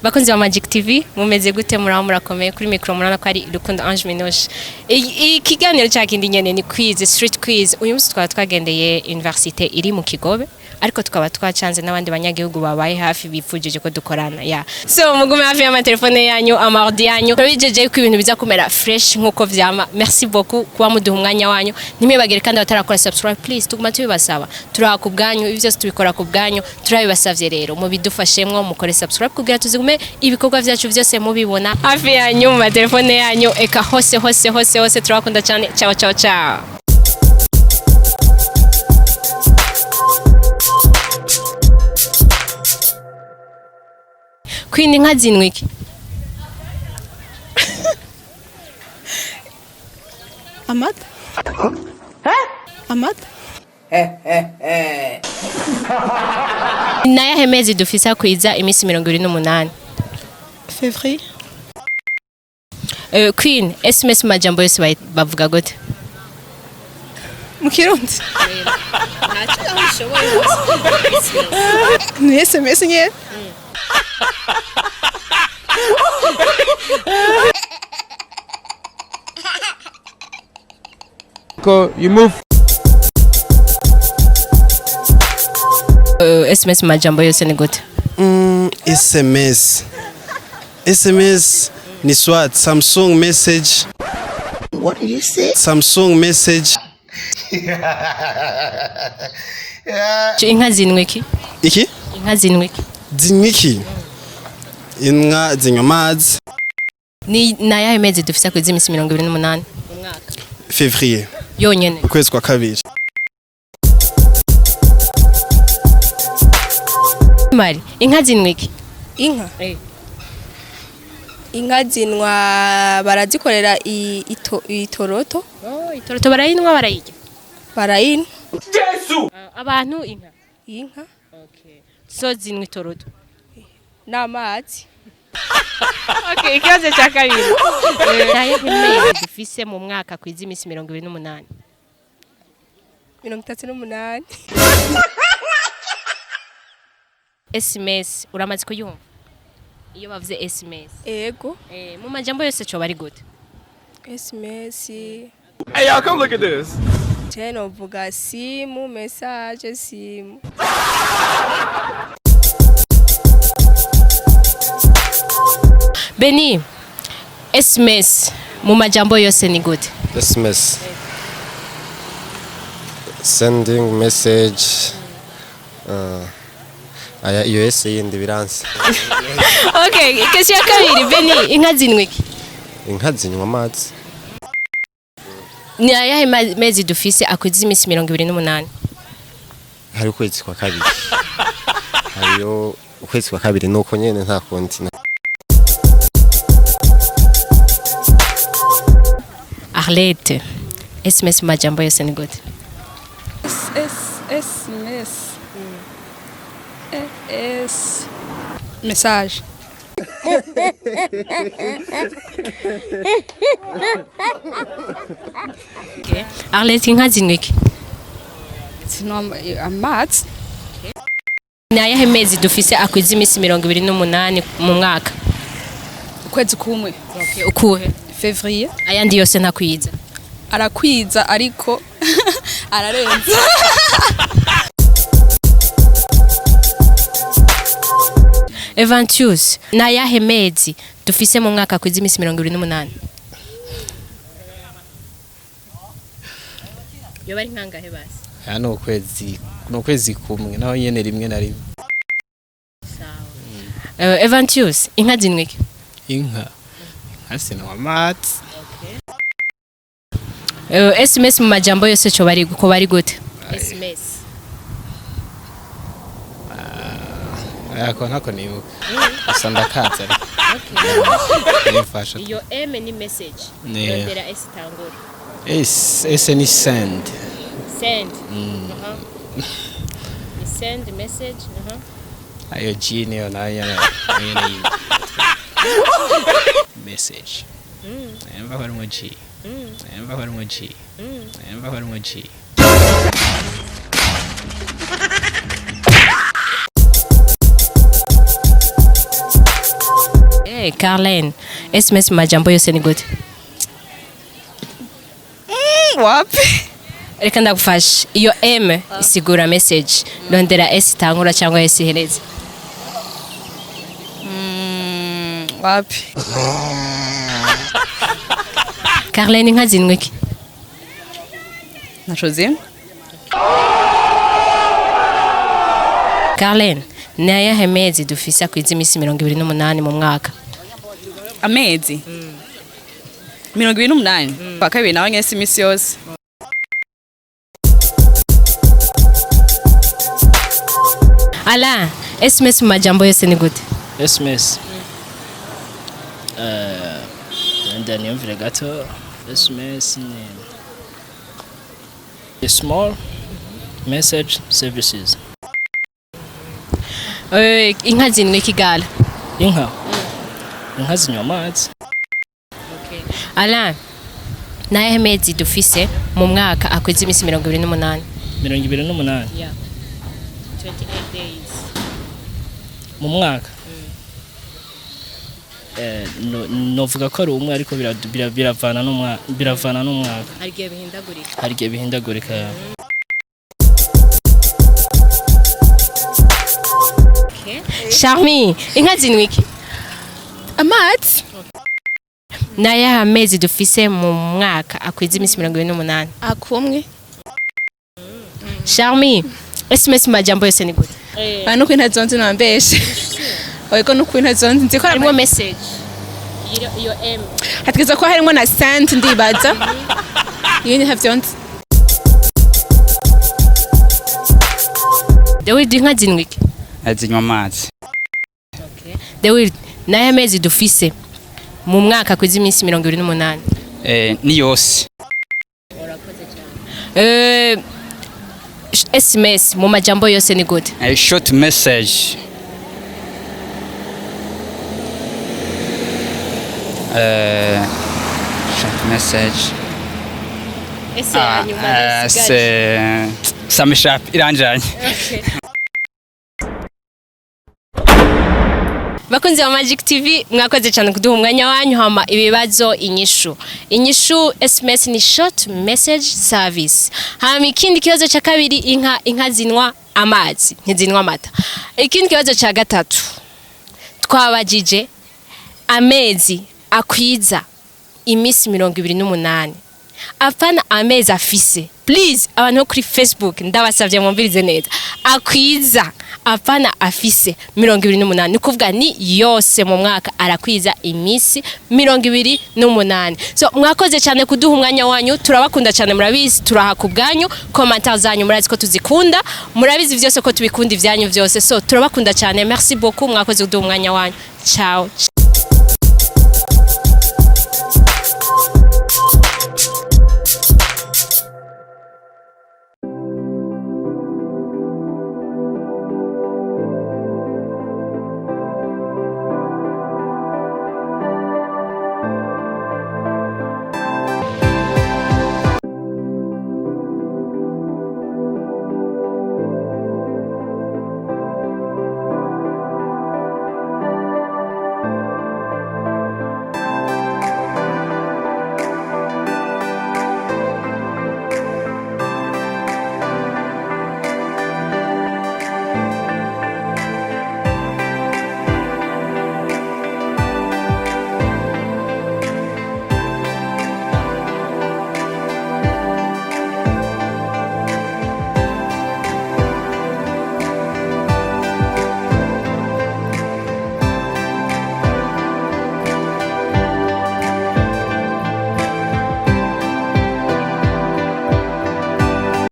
Bakunzi wa Magic TV mumeze gute muraho murakomeye kuri micro murana ko ari Rukundo Ange Minoche. Ikiganiro cyakindi nyene ni quiz, street quiz. Uyu munsi twagendeye université iri mu Kigobe ariko tukaba twacanze n'abandi banyagihugu babaye hafi bipfujije ko dukorana ya. So mugume hafi ya telefone yanyu amardi yanyu. Bijeje ko ibintu biza kumera fresh nkuko vyama. Merci beaucoup kuba muduha umwanya wanyu. Nimwebagere kandi batarakora subscribe please tuguma tubibasaba. Turaha ku bwanyu ibi byose tubikora ku bwanyu. Turabibasavye rero mu bidufashemwo mukore subscribe kugira tuzigume ibikorwa vyacu vyose mubibona hafi yanyu mu telefone yanyu eka hose turakunda cyane. Ciao ciao ciao. Queen inka zinwa iki? Amata? Amata? Nayahe mezi dufisa kwiza imisi 28? Février? Queen, SMS majambo yose bavuga gute? Mu Kirundi? Ni SMS nye? Go, you move. SMS majambo yose ni gute? SMS ni swat Samsung message. What did you say? Samsung message. Inka zinwa iki? Iki? Inka zinwa iki? Zinwa iki? Inka zinywa amazi. Ni nayahe mezi dufisa kwiza imisi 28 mu mwaka? Février. Yonyene. Ukwezi kwa kabiri. Mari, inka zinwa iki? Inka? Inka zinwa barazikorera itoroto. Oh, itoroto barayinwa barayirya. Barayinwa. Yesu! Abantu inka. Inka? Okay. So zinwa itoroto. N'amazi. Okay, ikibazo cya kabiri. Nayahe mezi dufise mu mwaka kwiza imisi 28? 38. SMS uramaze kuyumva? Iyo bavuze SMS. Ego. Mu majambo yose cyo bari gute? SMS. Hey, y'all, come look at this. Cheno vuga simu, message simu. Beni, SMS mu majambo yose ni gute? SMS. Sending message. Aya US yindi biranse. Okay, ikesi ya kabiri Beni, inka zinwa iki? Inka zinywa amazi. Ni ayahe mezi dufise akwiza imisi 28? Hari ukwezi kwa kabiri. Hariyo ukwezi kwa kabiri nuko nyene nta konti. Arlette, SMS majambo yose ni gute? SMS. Message. Okay. Arlette inka zinwa iki? Zinwa amazi. Ni ayahe mezi dufise akwiza imisi 28 mu mwaka? Ukwezi kumwe. Okay, ukuhe? Février. Ayandi yose ntakwiza. Arakwiza ariko ararenza. Evantius, na yahe mezi dufise mu mwaka kwiza imisi 28? Yo bari nkangahe basi? Hano ukwezi kumwe naho nyene rimwe na rimwe. Sawa. Evantius, inka zinwa iki? Inka sinwa amazi. Okay. SMS mu majambo yose cyo bari guko bari gute? SMS. Ayako ntako nibuka. Gusa ndakaza ariko. Okay. Nifasha. Iyo M ni message. Yondera S tangura. S ni send. Send. Ni send message. Ayo G niyo nayo message. Emva kwa G. Emva kwa G. Emva kwa G. Carlene SMS mu majambo yose ni gute? Wapi? Reka ndagufasha. Iyo M isigura message. Rondera S itangura cyangwa S ihereza. Wapi? Carlene inka zinwe iki? Nachozi? Carlene ni ayahe mezi dufise akwiza imisi 28 mu mwaka? Amezi? 28? Kwa kabiri nawe nyese imisi yose. Ala, SMS mu majambo yose ni gute? SMS. Ndani yumvire gato. SMS ni a small message services. Inka zinwe kigala. Inka zinywa amazi. Ala, ni ayahe mezi dufise mu mwaka akwiza imisi 28? 28 Yeah. 28 days. mu mwaka. Novuga ko ari umwe ariko biravana n'umwaka. Hari igihe bihindagurika. Charmy, inka zinwe iki? Amazi? Ni ayahe mezi dufise mu mwaka akwiza imisi 28? Akumwe. Charmy, SMS mu majambo yose ni gute? Nuko intazonzi nambeshe. Oiko nuko intazonzi nzi ko Harimo message. Iyo M. hategeza ko harimo na sent ndibaza. Iyo ni havyonzi. David inka zinwe iki? Azinywa amazi. David, ni ayahe mezi dufise mu mwaka akwiza imisi 28? Ni yose. SMS mu majambo yose ni gute? A short message. Short message. Samishap iranjanye. Bakunzi wa Magic TV mwakoze cyane kuduha umwanya wanyu hama ibibazo inyishu. Inyishu SMS ni short message service. Hama ikindi kibazo cha kabiri inka zinwa amazi, ntizinwa amata. Ikindi kibazo cha gatatu twabajije amezi akwiza imisi 28. Apana amezi afise. Please abantu kuri Facebook ndabasavye mwumvirize neza. Akwiza apana afise 28 ni kuvuga ni yose mu mwaka arakwiza imisi 28. So mwakoze cyane kuduha umwanya wanyu, turabakunda cyane murabizi, turaha kubganyu, commentaires zanyu murazi ko tuzikunda, murabizi vyose ko tubikunda ivyanyu vyose. So turabakunda cyane, merci beaucoup mwakoze kuduha umwanya wanyu. Ciao.